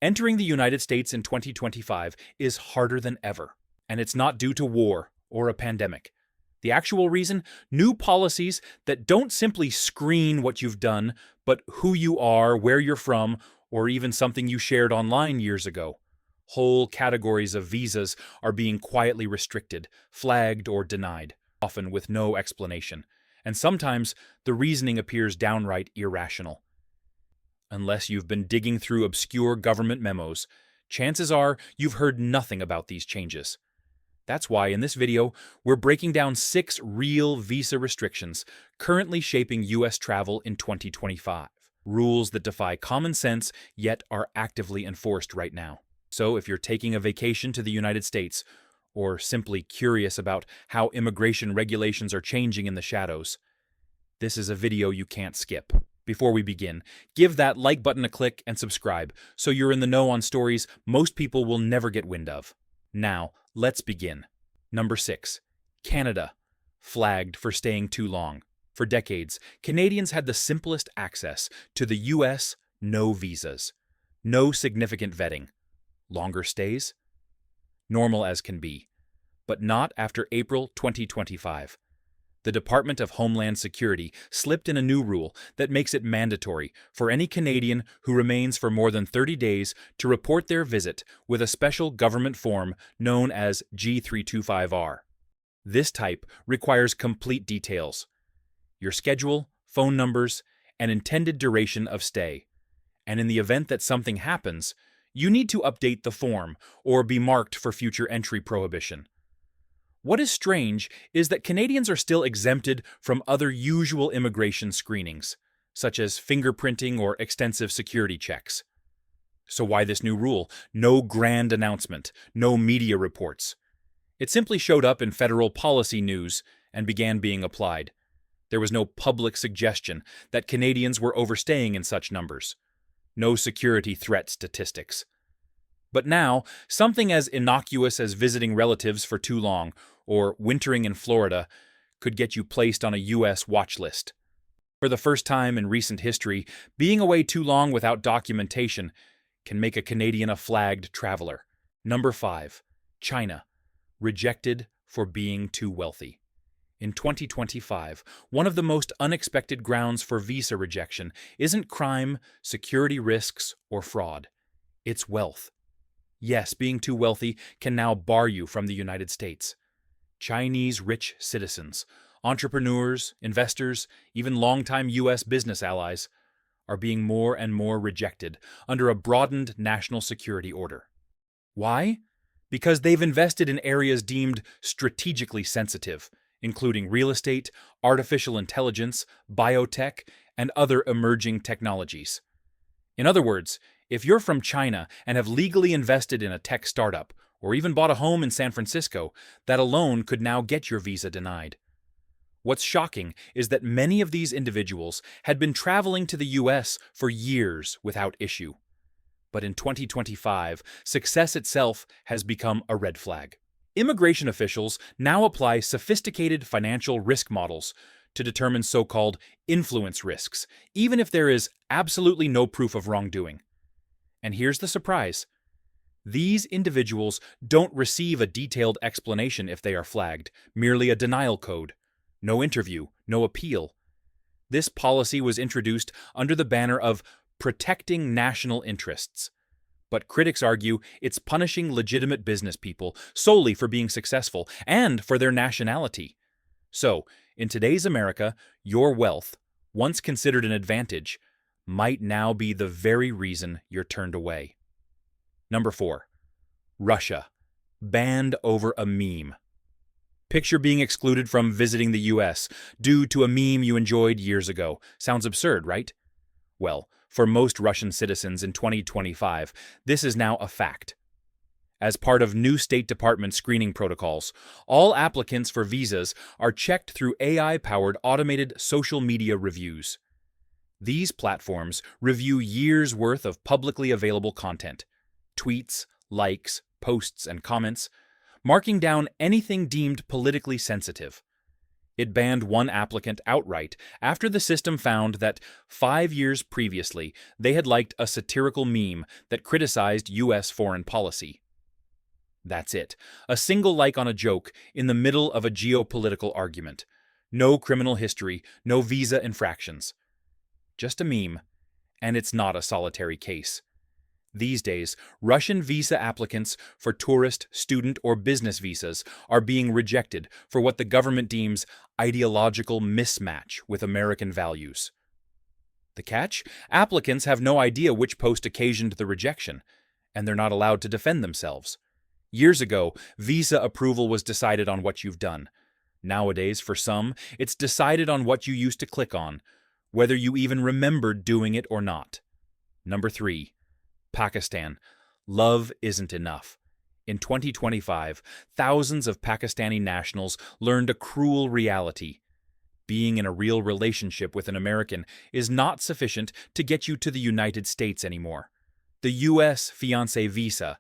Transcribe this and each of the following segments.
Entering the United States in 2025 is harder than ever, and it's not due to war or a pandemic. The actual reason? New policies that don't simply screen what you've done, but who you are, where you're from, or even something you shared online years ago. Whole categories of visas are being quietly restricted, flagged, or denied, often with no explanation. And sometimes the reasoning appears downright irrational. Unless you've been digging through obscure government memos, chances are you've heard nothing about these changes. That's why in this video, we're breaking down 6 real visa restrictions currently shaping U.S. travel in 2025. Rules that defy common sense yet are actively enforced right now. So if you're taking a vacation to the United States, or simply curious about how immigration regulations are changing in the shadows, this is a video you can't skip. Before we begin, give that like button a click and subscribe so you're in the know on stories most people will never get wind of. Now, let's begin. Number 6. Canada. Flagged for staying too long. For decades, Canadians had the simplest access to the U.S. No visas. No significant vetting. Longer stays? Normal as can be. But not after April 2025. The Department of Homeland Security slipped in a new rule that makes it mandatory for any Canadian who remains for more than 30 days to report their visit with a special government form known as G325R. This type requires complete details: your schedule, phone numbers, and intended duration of stay. And in the event that something happens, you need to update the form or be marked for future entry prohibition. What is strange is that Canadians are still exempted from other usual immigration screenings, such as fingerprinting or extensive security checks. So why this new rule? No grand announcement, no media reports. It simply showed up in federal policy news and began being applied. There was no public suggestion that Canadians were overstaying in such numbers. No security threat statistics. But now, something as innocuous as visiting relatives for too long or wintering in Florida could get you placed on a U.S. watch list. For the first time in recent history, being away too long without documentation can make a Canadian a flagged traveler. Number 5. China. Rejected for being too wealthy. In 2025, one of the most unexpected grounds for visa rejection isn't crime, security risks, or fraud. It's wealth. Yes, being too wealthy can now bar you from the United States. Chinese rich citizens, entrepreneurs, investors, even longtime U.S. business allies are being more and more rejected under a broadened national security order. Why? Because they've invested in areas deemed strategically sensitive, including real estate, artificial intelligence, biotech, and other emerging technologies. In other words, if you're from China and have legally invested in a tech startup, or even bought a home in San Francisco, that alone could now get your visa denied. What's shocking is that many of these individuals had been traveling to the U.S. for years without issue. But in 2025, success itself has become a red flag. Immigration officials now apply sophisticated financial risk models to determine so-called influence risks, even if there is absolutely no proof of wrongdoing. And here's the surprise. These individuals don't receive a detailed explanation if they are flagged, merely a denial code. No interview, no appeal. This policy was introduced under the banner of protecting national interests. But critics argue it's punishing legitimate business people solely for being successful and for their nationality. So, in today's America, your wealth, once considered an advantage, might now be the very reason you're turned away. Number 4. Russia. Banned over a meme. Picture being excluded from visiting the U.S. due to a meme you enjoyed years ago. Sounds absurd, right? Well, for most Russian citizens in 2025, this is now a fact. As part of new State Department screening protocols, all applicants for visas are checked through AI-powered automated social media reviews. These platforms review years' worth of publicly available content, tweets, likes, posts, and comments, marking down anything deemed politically sensitive. It banned one applicant outright after the system found that 5 years previously they had liked a satirical meme that criticized U.S. foreign policy. That's it. A single like on a joke in the middle of a geopolitical argument. No criminal history, no visa infractions. Just a meme, and it's not a solitary case. These days, Russian visa applicants for tourist, student, or business visas are being rejected for what the government deems ideological mismatch with American values. The catch? Applicants have no idea which post occasioned the rejection, and they're not allowed to defend themselves. Years ago, visa approval was decided on what you've done. Nowadays, for some, it's decided on what you used to click on, whether you even remembered doing it or not. Number 3. Pakistan. Love isn't enough. In 2025, thousands of Pakistani nationals learned a cruel reality. Being in a real relationship with an American is not sufficient to get you to the United States anymore. The U.S. fiancé visa,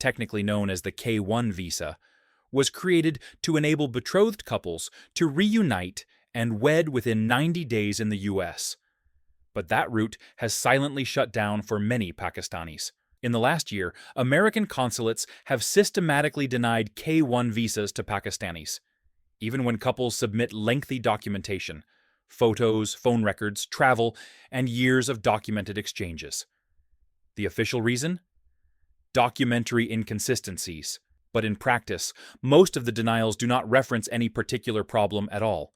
technically known as the K-1 visa, was created to enable betrothed couples to reunite and wed within 90 days in the U.S. But that route has silently shut down for many Pakistanis. In the last year, American consulates have systematically denied K-1 visas to Pakistanis, even when couples submit lengthy documentation, photos, phone records, travel, and years of documented exchanges. The official reason? Documentary inconsistencies. But in practice, most of the denials do not reference any particular problem at all.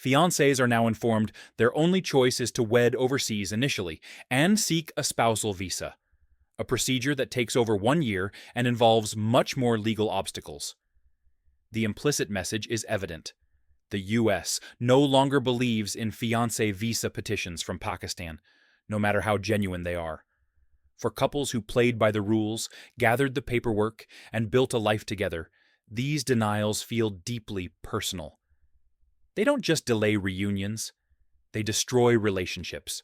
Fiancés are now informed their only choice is to wed overseas initially and seek a spousal visa, a procedure that takes over 1 year and involves much more legal obstacles. The implicit message is evident. The U.S. no longer believes in fiancé visa petitions from Pakistan, no matter how genuine they are. For couples who played by the rules, gathered the paperwork, and built a life together, these denials feel deeply personal. They don't just delay reunions, they destroy relationships.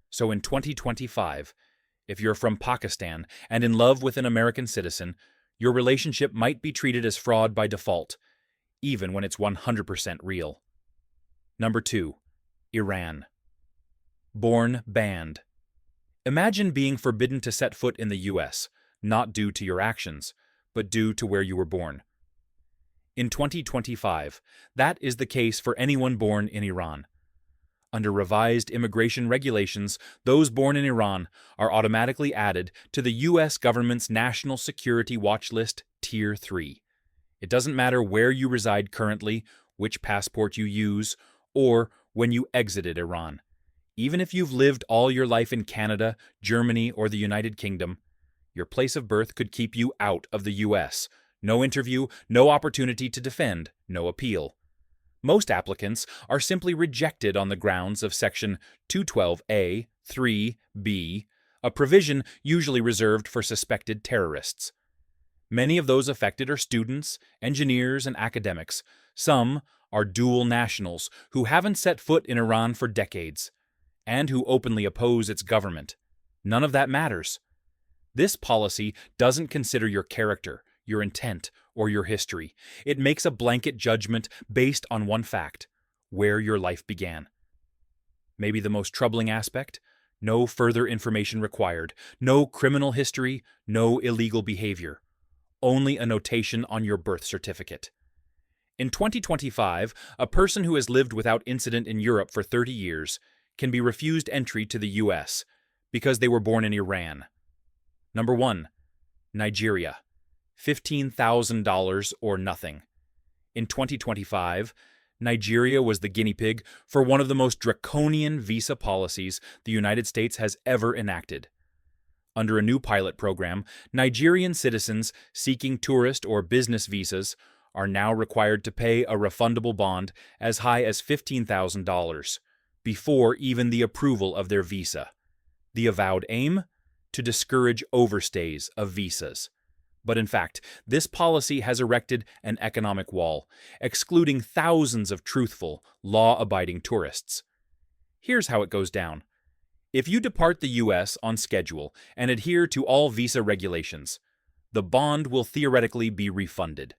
So in 2025, if you're from Pakistan and in love with an American citizen, your relationship might be treated as fraud by default, even when it's 100% real. Number 2. Iran. Born banned. Imagine being forbidden to set foot in the U.S., not due to your actions, but due to where you were born. In 2025, that is the case for anyone born in Iran. Under revised immigration regulations, those born in Iran are automatically added to the U.S. government's National Security Watch List Tier 3. It doesn't matter where you reside currently, which passport you use, or when you exited Iran. Even if you've lived all your life in Canada, Germany, or the United Kingdom, your place of birth could keep you out of the U.S. No interview, no opportunity to defend, no appeal. Most applicants are simply rejected on the grounds of Section 212A, 3B, a provision usually reserved for suspected terrorists. Many of those affected are students, engineers, and academics. Some are dual nationals who haven't set foot in Iran for decades, and who openly oppose its government. None of that matters. This policy doesn't consider your character, your intent, or your history. It makes a blanket judgment based on one fact: where your life began. Maybe the most troubling aspect? No further information required, no criminal history, no illegal behavior. Only a notation on your birth certificate. In 2025, a person who has lived without incident in Europe for 30 years can be refused entry to the U.S. because they were born in Iran. Number 1. Nigeria. $15,000 or nothing. In 2025, Nigeria was the guinea pig for one of the most draconian visa policies the United States has ever enacted. Under a new pilot program, Nigerian citizens seeking tourist or business visas are now required to pay a refundable bond as high as $15,000 before even the approval of their visa. The avowed aim? To discourage overstays of visas. But in fact, this policy has erected an economic wall, excluding thousands of truthful, law-abiding tourists. Here's how it goes down. If you depart the U.S. on schedule and adhere to all visa regulations, the bond will theoretically be refunded.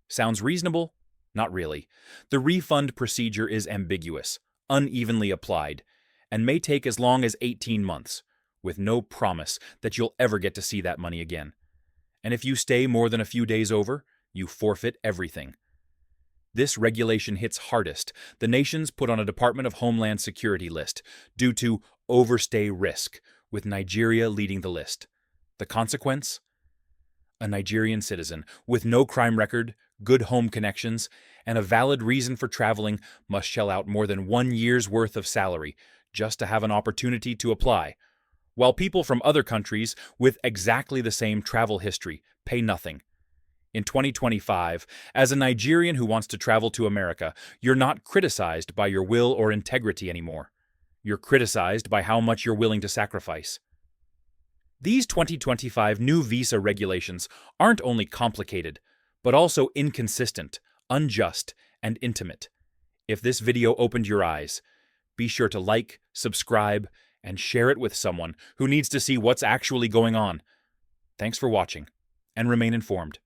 Sounds reasonable? Not really. The refund procedure is ambiguous, unevenly applied, and may take as long as 18 months, with no promise that you'll ever get to see that money again. And if you stay more than a few days over, you forfeit everything. This regulation hits hardest the nations put on a Department of Homeland Security list due to overstay risk, with Nigeria leading the list. The consequence? A Nigerian citizen with no crime record, good home connections, and a valid reason for traveling must shell out more than 1 year's worth of salary just to have an opportunity to apply, while people from other countries with exactly the same travel history pay nothing. In 2025, as a Nigerian who wants to travel to America, you're not criticized by your will or integrity anymore. You're criticized by how much you're willing to sacrifice. These 2025 new visa regulations aren't only complicated, but also inconsistent, unjust, and intimate. If this video opened your eyes, be sure to like, subscribe, and share it with someone who needs to see what's actually going on. Thanks for watching, and remain informed.